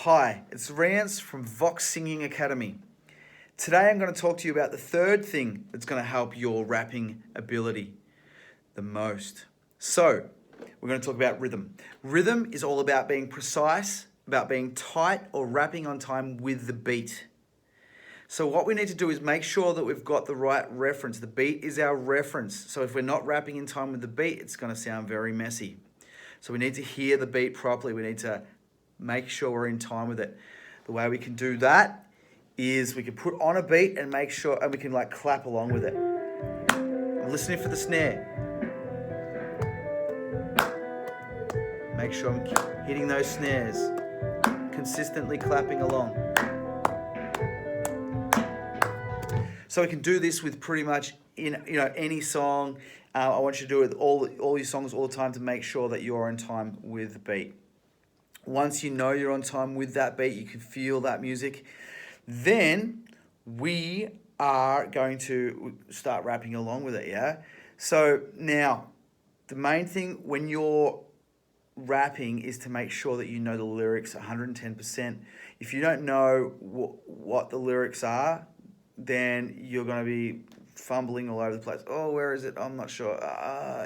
Hi, it's Rients from Vox Singing Academy. Today I'm going to talk to you about the third thing that's going to help your rapping ability the most. So, we're going to talk about rhythm. Rhythm is all about being precise, about being tight or rapping on time with the beat. So what we need to do is make sure that we've got the right reference. The beat is our reference. So if we're not rapping in time with the beat, it's going to sound very messy. So we need to hear the beat properly. We need to make sure we're in time with it. The way we can do that is we can put on a beat and make sure, and we can like clap along with it. I'm listening for the snare. Make sure I'm hitting those snares, consistently clapping along. So we can do this with pretty much any song. I want you to do it with all your songs all the time to make sure that you're on time with the beat. Once you know you're on time with that beat, you can feel that music, then we are going to start rapping along with it, yeah? So now, the main thing when you're rapping is to make sure that you know the lyrics 110%. If you don't know what the lyrics are, then you're going to be fumbling all over the place. Oh, where is it? I'm not sure.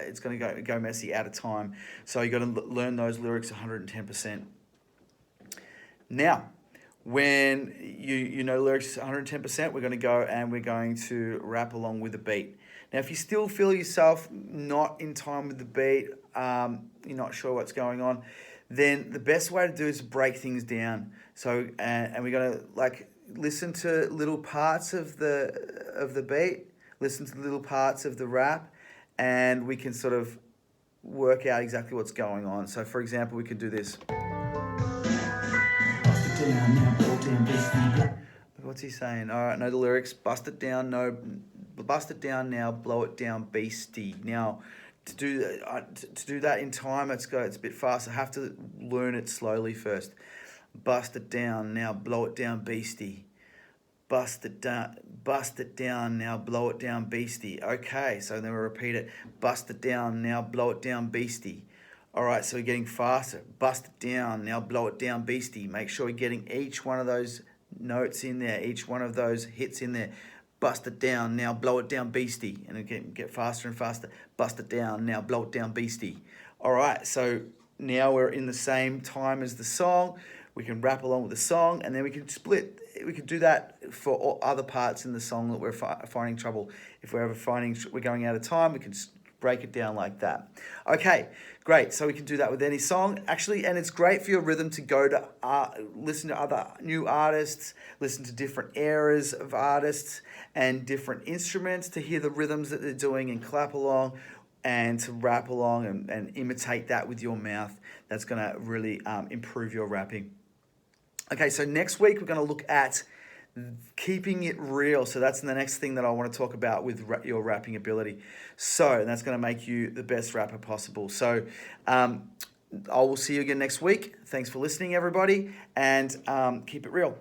It's going to go messy out of time. So you got to learn those lyrics 110%. Now, when you know lyrics 110%, we're going to go and we're going to rap along with the beat. Now, if you still feel yourself not in time with the beat, you're not sure what's going on, then the best way to do is to break things down. So, and we're going to like listen to little parts of the beat, listen to little parts of the rap, and we can sort of work out exactly what's going on. So, for example, we could do this. What's he saying? All right, know the lyrics. Bust it down, no, bust it down now. Blow it down, beastie. Now, to do that in time, it's a bit fast. I have to learn it slowly first. Bust it down now. Blow it down, beastie. Bust it down now. Blow it down, beastie. Okay, so then we repeat it. Bust it down now. Blow it down, beastie. All right, so we're getting faster. Bust it down now. Blow it down, beastie. Make sure we're getting each one of those notes in there, each one of those hits in there. Bust it down now. Blow it down, beastie. And again, get faster and faster. Bust it down now. Blow it down, beastie. All right, so now we're in the same time as the song. We can rap along with the song, and then we can split. We could do that for all other parts in the song that we're finding trouble. If we're ever finding we're going out of time, we can break it down like that. Okay, great. So we can do that with any song, actually, and it's great for your rhythm to go to listen to other new artists, listen to different eras of artists and different instruments to hear the rhythms that they're doing and clap along and to rap along and imitate that with your mouth. That's going to really improve your rapping. Okay, so next week we're going to look at keeping it real. So that's the next thing that I want to talk about with your rapping ability. So that's going to make you the best rapper possible. So I will see you again next week. Thanks for listening, everybody, and keep it real.